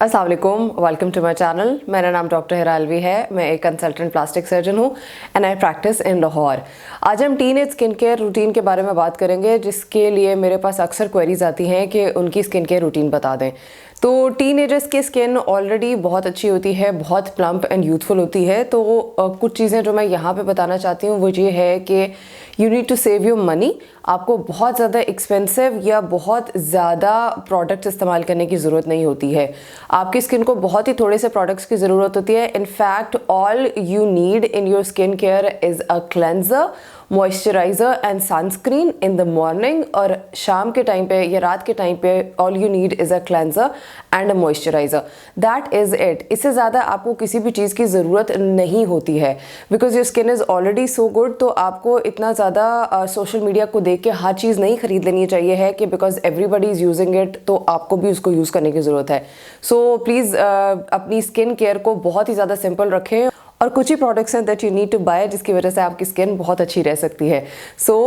अस्सलाम वालेकुम, welcome to my channel. मेरा नाम डॉक्टर हिरा अलवी है। मैं एक कंसल्टेंट प्लास्टिक सर्जन हूँ and I practice in Lahore. आज हम टीनेज स्किन केयर रूटीन के बारे में बात करेंगे, जिसके लिए मेरे पास अक्सर क्वेरीज आती हैं कि उनकी स्किन केयर रूटीन बता दें। तो टीनेजर्स की स्किन ऑलरेडी बहुत अच्छी होती है, बहुत प्लम्प एंड यूथफुल होती है। तो कुछ चीज़ें जो मैं यहाँ पे बताना चाहती हूँ वो ये है कि you need to save your money. आपको बहुत ज़्यादा एक्सपेंसिव या बहुत ज़्यादा प्रोडक्ट्स इस्तेमाल करने की ज़रूरत नहीं होती है। आपकी स्किन को बहुत ही थोड़े से प्रोडक्ट्स की ज़रूरत होती है। In fact all you need in your skin care is a cleanser, moisturiser and sunscreen in the morning. और शाम के टाइम पे या रात के टाइम पे all you need is a cleanser and a moisturiser. That is it. इससे ज़्यादा आपको किसी भी चीज़ की ज़रूरत नहीं होती है, because your skin is already so good. तो आपको इतना ज़्यादा सोशल मीडिया को देख के हर चीज़ नहीं खरीद लेनी चाहिए है कि because everybody is using it तो आपको भी उसको यूज़ करने की ज़रूरत है। सो प्लीज़ अपनी स्किन केयर को बहुत ही ज़्यादा सिंपल रखें, और कुछ ही प्रोडक्ट्स हैं that you need to buy जिसकी वजह से आपकी स्किन बहुत अच्छी रह सकती है। सो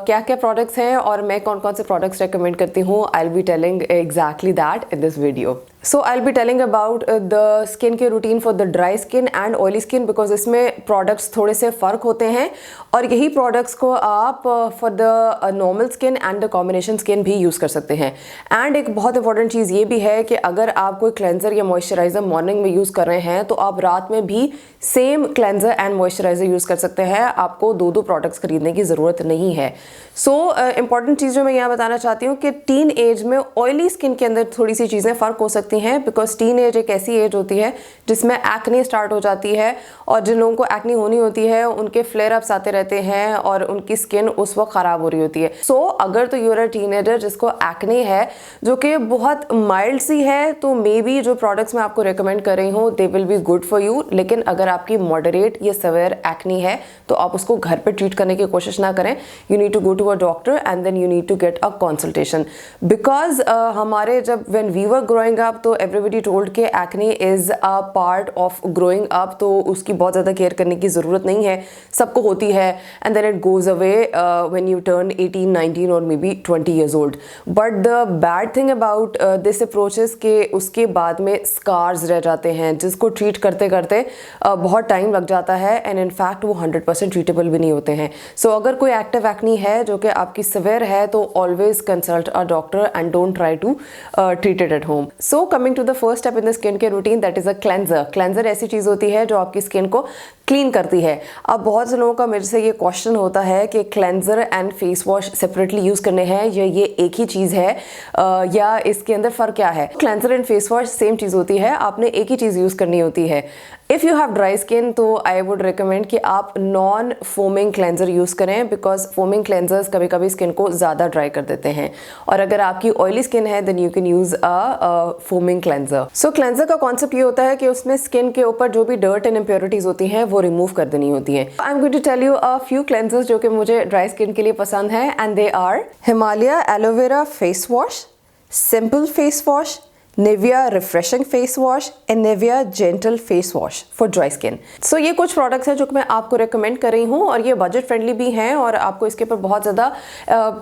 क्या क्या प्रोडक्ट्स हैं और मैं कौन कौन से प्रोडक्ट्स रेकमेंड करती हूँ, I will be telling exactly that in this video. So I will be telling about the skin care routine for the dry skin and oily skin, because इसमें प्रोडक्ट्स थोड़े से फ़र्क होते हैं और यही प्रोडक्ट्स को आप for the normal skin and the combination skin भी यूज़ कर सकते हैं। एंड एक बहुत इंपॉर्टेंट चीज़ ये भी है कि अगर आप कोई क्लेंजर या मॉइस्चराइज़र मॉर्निंग में यूज़ कर रहे हैं तो आप रात में भी same cleanser and moisturiser use कर सकते हैं। आपको दो दो प्रोडक्ट्स खरीदने की ज़रूरत नहीं है। सो इंपॉर्टेंट चीज़ जो मैं यहाँ बताना चाहती हूँ कि टीन एज में ऑयली स्किन के अंदर थोड़ी सी चीज़ें फ़र्क हो सकती हैं, बिकॉज टीन एज एक ऐसी एज होती है जिसमें एक्ने स्टार्ट हो जाती है, और जिन लोगों को एक्ने होनी होती है उनके फ्लेयर अप्स आते रहते हैं और उनकी स्किन उस वक्त ख़राब हो रही होती है। सो अगर तो यूर अ टीनेजर जिसको एक्ने है जो कि बहुत माइल्ड सी है, तो मे बी जो प्रोडक्ट्स मैं आपको रिकमेंड कर रही हूँ they will be good for you. लेकिन अगर आपकी मॉडरेट या सवेयर एक्ने है तो आप उसको घर पे ट्रीट करने की कोशिश ना करें। You need to go to a doctor and then you need to get a consultation, because हमारे जब when we were growing up तो एवरीबडी टोल्ड के acne is a part of growing up, तो उसकी बहुत ज़्यादा केयर करने की ज़रूरत नहीं है, सबको होती है and then it goes away when you turn 18, 19 और maybe 20 years old. But the bad thing about this approach is के उसके बाद में स्कार्स रह जाते हैं जिसको ट्रीट करते करते बहुत टाइम लग जाता है एंड इनफैक्ट वो 100% ट्रीटेबल भी नहीं होते हैं। सो अगर कोई एक्टिव एक्ने है जो कि आपकी सिवियर है तो always consult a doctor and don't try to treat it at home. So coming to the first step in the skin care routine, that is a cleanser. Cleanser ऐसी चीज़ होती है जो आपकी स्किन को क्लीन करती है। अब बहुत से लोगों का मेरे से ये क्वेश्चन होता है कि cleanser and face wash separately use करने हैं या ये एक ही चीज़ है, या इसके अंदर फ़र्क क्या है। Cleanser and face wash same चीज़ होती है, आपने एक ही चीज़ यूज़ करनी होती है। If you have dry skin तो आई वुड रिकमेंड कि आप नॉन फोमिंग क्लेंजर यूज़ करें, बिकॉज फोमिंग क्लेंजर्स कभी कभी स्किन को ज़्यादा ड्राई कर देते हैं। और अगर आपकी ऑयली स्किन है then you can use a foaming cleanser. So cleanser का कॉन्सेप्ट ये होता है कि उसमें स्किन के ऊपर जो भी डर्ट एंड इम्प्योरिटीज़ होती हैं वो रिमूव कर देनी होती हैं। I am going to tell you a few cleansers जो कि मुझे ड्राई स्किन के लिए पसंद है, and they are Himalaya aloe vera face wash, Simple face wash, Nivea refreshing face wash and Nivea gentle face wash for dry skin. So ये कुछ products हैं जो मैं आपको रेकमेंड कर रही हूँ, और ये बजट फ्रेंडली भी हैं और आपको इसके ऊपर बहुत ज़्यादा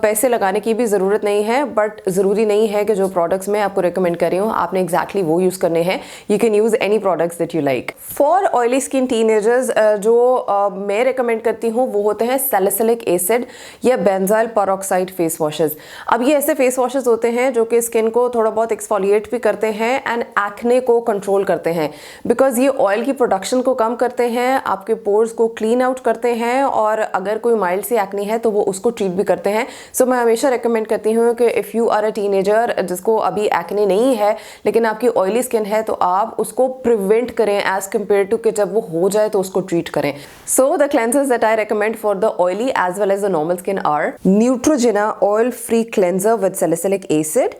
पैसे लगाने की भी ज़रूरत नहीं है। बट ज़रूरी नहीं है कि जो प्रोडक्ट्स मैं आपको रेकमेंड कर रही हूँ आपने एग्जैक्टली वो यूज़ करने हैं। You can use any products that you like. For oily skin teenagers जो मैं रिकमेंड करती हूँ वो होते हैं सैलिसिलिक एसिड या बेंजाइल पेरोक्साइड फेस वॉशेज़। अब ये ऐसे फेस वॉशेज़ होते हैं जो कि स्किन को थोड़ा बहुत एक्सफोलिएट भी करते हैं एंड एक्ने को कंट्रोल करते हैं, बिकॉज ये ऑयल की प्रोडक्शन को कम करते हैं, आपके पोर्स को क्लीन आउट करते हैं, और अगर कोई माइल्ड सी एक्ने है तो वो उसको ट्रीट भी करते हैं। सो मैं हमेशा रिकमेंड करती हूँ कि if you are a teenager जिसको अभी एक्ने नहीं है लेकिन आपकी ऑयली स्किन है तो आप उसको प्रिवेंट करें एज कम्पेयर टू कि जब वो हो जाए तो उसको ट्रीट करें। So the cleansers that I recommend for the oily as well as the normal skin are Neutrogena oil free cleanser with salicylic acid,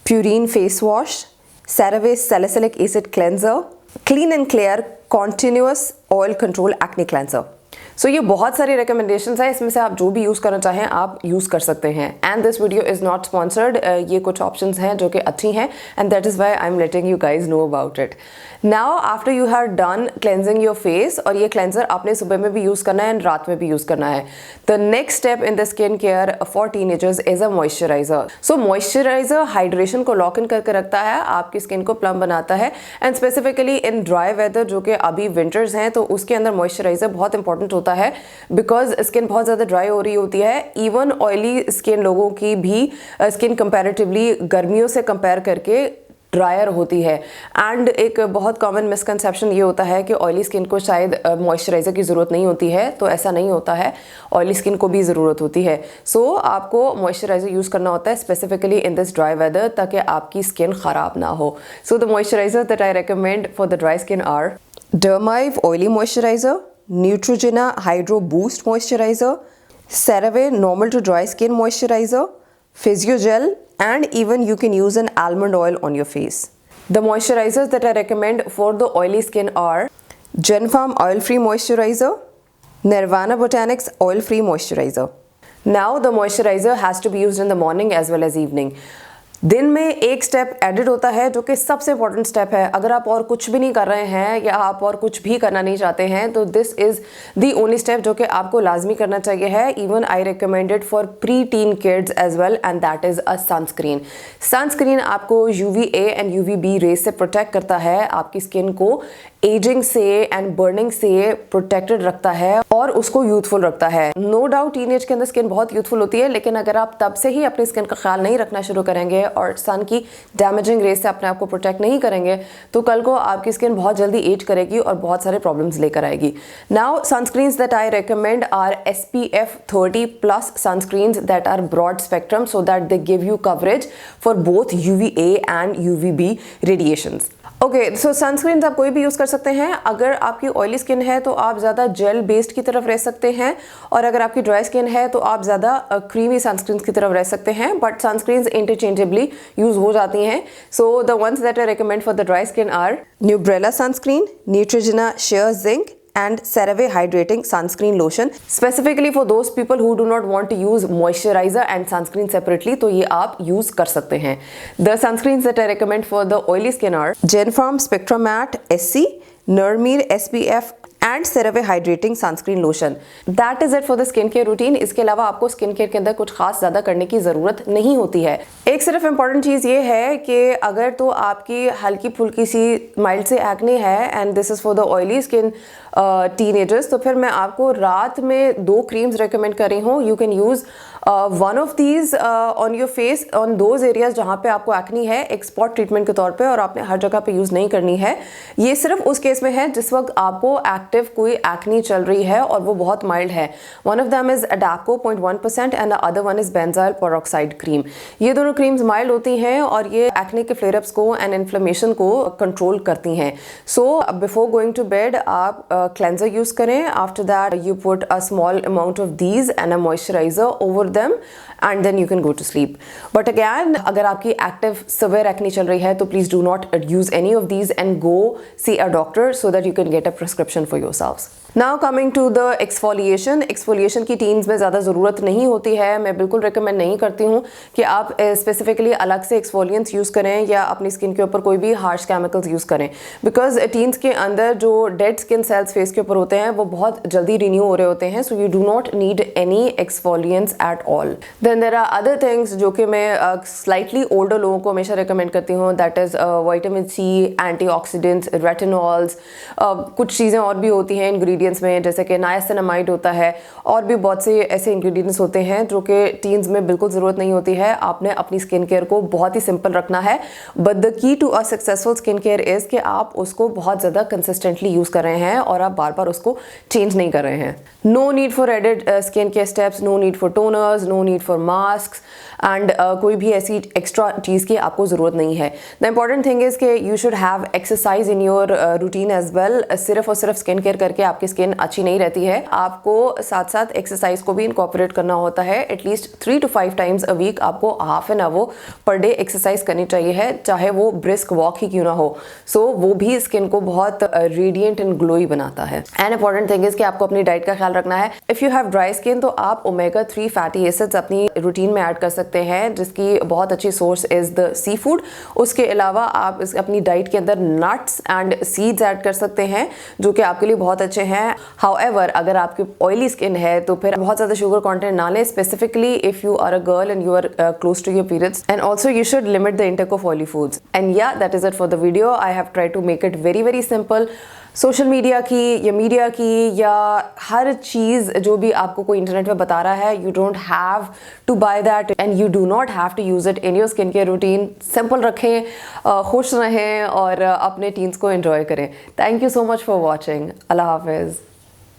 Purine face wash, CeraVe salicylic acid cleanser, Clean and Clear continuous oil control acne cleanser. सो ये बहुत सारी recommendations हैं, इसमें से आप जो भी use करना चाहें आप यूज़ कर सकते हैं। And this video is not sponsored, ये कुछ ऑप्शंस हैं जो कि अच्छी हैं and that is why I am letting you guys know about it. Now after you have done cleansing your face, और ये क्लेंजर आपने सुबह में भी यूज़ करना है एंड रात में भी यूज़ करना है, the next step in the skin care for teenagers is a moisturiser. So moisturiser hydration को लॉक इन करके रखता है, आपकी स्किन को प्लम बनाता है, and specifically in dry weather जो कि अभी विंटर्स हैं तो उसके अंदर मॉइस्चराइजर बहुत इंपॉर्टेंट होता है, बिकॉज स्किन बहुत ज़्यादा ड्राई हो रही होती है। इवन ऑयली स्किन लोगों की भी स्किन कंपैरेटिवली गर्मियों से कंपेयर करके ड्रायर होती है। एंड एक बहुत कॉमन मिसकंसेप्शन ये होता है कि ऑयली स्किन को शायद मॉइस्चराइज़र की ज़रूरत नहीं होती है, तो ऐसा नहीं होता है, ऑयली स्किन को भी ज़रूरत होती है। सो आपको मॉइस्चराइज़र यूज़ करना होता है specifically in this dry weather, ताकि आपकी स्किन ख़राब ना हो। So the moisturiser that I recommend for the dry skin are Dermive oily moisturiser, Neutrogena hydro boost moisturiser, CeraVe normal to dry skin moisturizer, Physiogel, and even you can use an almond oil on your face. The moisturizers that I recommend for the oily skin are Genfarm Oil Free Moisturizer, Nirvana Botanics Oil Free Moisturizer. Now the moisturizer has to be used in the morning as well as evening. दिन में एक step added होता है जो कि सबसे important step है। अगर आप और कुछ भी नहीं कर रहे हैं या आप और कुछ भी करना नहीं चाहते हैं तो this is the only step जो कि आपको लाजमी करना चाहिए है। Even I recommended for pre teen kids as well, and that is a sunscreen. Sunscreen आपको UVA एंड UVB रेज से प्रोटेक्ट करता है, आपकी स्किन को एजिंग से एंड बर्निंग से प्रोटेक्टेड रखता है और उसको यूथफुल रखता है। नो डाउट टीनेज के अंदर स्किन बहुत यूथफुल होती है, लेकिन अगर आप तब से ही अपनी स्किन का ख्याल नहीं रखना शुरू करेंगे और सन की डैमेजिंग रेस से अपने आप को प्रोटेक्ट नहीं करेंगे तो कल को आपकी स्किन बहुत जल्दी एज करेगी और बहुत सारे प्रॉब्लम्स लेकर आएगी। Now sunscreens that I recommend are SPF 30+ sunscreens that are broad spectrum so that they give you coverage for both UVA and UVB radiations. Okay, so sunscreen आप कोई भी यूज़ कर सकते हैं। अगर आपकी ऑयली स्किन है तो आप ज़्यादा जेल बेस्ड की तरफ रह सकते हैं, और अगर आपकी ड्राई स्किन है तो आप ज़्यादा क्रीमी सनस्क्रीन की तरफ रह सकते हैं, बट सनस्क्रीन इंटरचेंजेबली यूज़ हो जाती हैं। So the ones that I recommend for the dry skin are Nubrella sunscreen, Neutrogena sheer zinc, and CeraVe hydrating sunscreen lotion specifically for those people who do not want to use moisturizer and sunscreen separately, तो ये आप use कर सकते हैं। The sunscreens that I recommend for the oily skin are Genfarm Spectra Matte SC, Nirmir SPF and CeraVe hydrating sunscreen lotion. That is it for the skin care routine. इसके अलावा आपको skin care के अंदर कुछ खास ज़्यादा करने की ज़रूरत नहीं होती है। एक सिर्फ इंपॉर्टेंट चीज़ ये है कि अगर तो आपकी हल्की फुल्की सी माइल्ड से एक्ने है and this is for the oily skin teenagers, तो फिर मैं आपको रात में 2 क्रीम्स रिकमेंड कर रही हूँ। You can use one of these on your face on those areas जहाँ पे आपको एक्नी है, एक स्पॉट ट्रीटमेंट के तौर पे, और आपने हर जगह पे यूज़ नहीं करनी है। ये सिर्फ उस केस में है जिस वक्त आपको एक्टिव कोई एक्नी चल रही है और वो बहुत माइल्ड है। One of them is Adapco 0.1% and the other one is benzyl peroxide cream. ये दोनों क्रीम्स माइल्ड होती हैं और ये एक्ने के फ्लेयरअप्स को एंड इन्फ्लेमेशन को कंट्रोल करती हैं। So before going to bed आप क्लेंजर यूज करें। After that you put a small amount of these and a moisturiser over them and then you can go to sleep. But again, अगर आपकी active severe acne चल रही है तो please do not use any of these and go see a doctor so that you can get a prescription for yourselves. Now coming to the exfoliation. Exfoliation की teens में ज़्यादा ज़रूरत नहीं होती है। मैं बिल्कुल रिकमेंड नहीं करती हूँ कि आप स्पेसिफिकली अलग से एक्सफोलियंट्स यूज़ करें या अपनी स्किन के ऊपर कोई भी हार्श केमिकल्स यूज़ करें, बिकॉज टीन्स के अंदर जो डेड स्किन सेल्स फेस के ऊपर होते हैं वो बहुत जल्दी रिन्यू हो रहे होते हैं। So you do not need any exfoliants at all. Then there are other things जो कि मैं स्लाइटली ओल्डर लोगों को हमेशा रिकमेंड करती हूँ, that is vitamin C, antioxidants, retinols, कुछ चीज़ें और भी होती हैं इंग्रेडिएंट्स में, जैसे कि नायासिनामाइड होता है, और भी बहुत से ऐसे इंग्रेडिएंट्स होते हैं जो कि टीन्स में बिल्कुल ज़रूरत नहीं होती है। आपने अपनी स्किन केयर को बहुत ही सिंपल रखना है, but the key to a successful skin care is कि आप उसको बहुत ज़्यादा कंसिस्टेंटली यूज़ कर रहे हैं और आप बार बार उसको चेंज नहीं कर रहे हैं। No need for added skin care steps, no need for toners, no need for mask and कोई भी ऐसी एक्स्ट्रा चीज़ की आपको ज़रूरत नहीं है। द इम्पॉर्टेंट थिंग इज़ कि you should have exercise in your routine as well. सिर्फ और सिर्फ स्किन केयर करके आपकी स्किन अच्छी नहीं रहती है। आपको साथ साथ एक्सरसाइज को भी इनकॉर्पोरेट करना होता है। At least 3 to 5 times a week आपको half an hour per day exercise करनी चाहिए है, चाहे वो ब्रिस्क वॉक ही क्यों ना हो। सो वो भी स्किन को बहुत रेडिएंट एंड ग्लोई बनाता है। एंड इंपॉर्टेंट थिंग इज कि आपको अपनी डाइट का ख्याल रखना है। If you have dry skin तो आप ओमेगा 3 फैटी एसिड्स अपनी रूटीन में ऐड कर सकते हैं, जिसकी बहुत अच्छी source is the seafood. उसके अलावा आप अपनी डाइट के अंदर नट्स एंड सीड्स ऐड कर सकते हैं, जो कि आपके लिए बहुत अच्छे हैं। हाउएवर अगर आपकी ऑयली स्किन है तो फिर बहुत ज़्यादा शुगर कंटेंट ना लें, specifically if you are a girl and you are close to your periods. And also you should limit the intake of oily foods. And yeah, that is it for the video. I have tried to make it very simple. Social media की या media की या हर चीज़ जो भी आपको कोई internet पे बता रहा है, you don't have to buy that and you do not have to use it in your skin care routine. Simple रखें, खुश रहें और अपने टीन्स को एंजॉय करें। Thank you so much for watching. अल्लाह हाफिज़।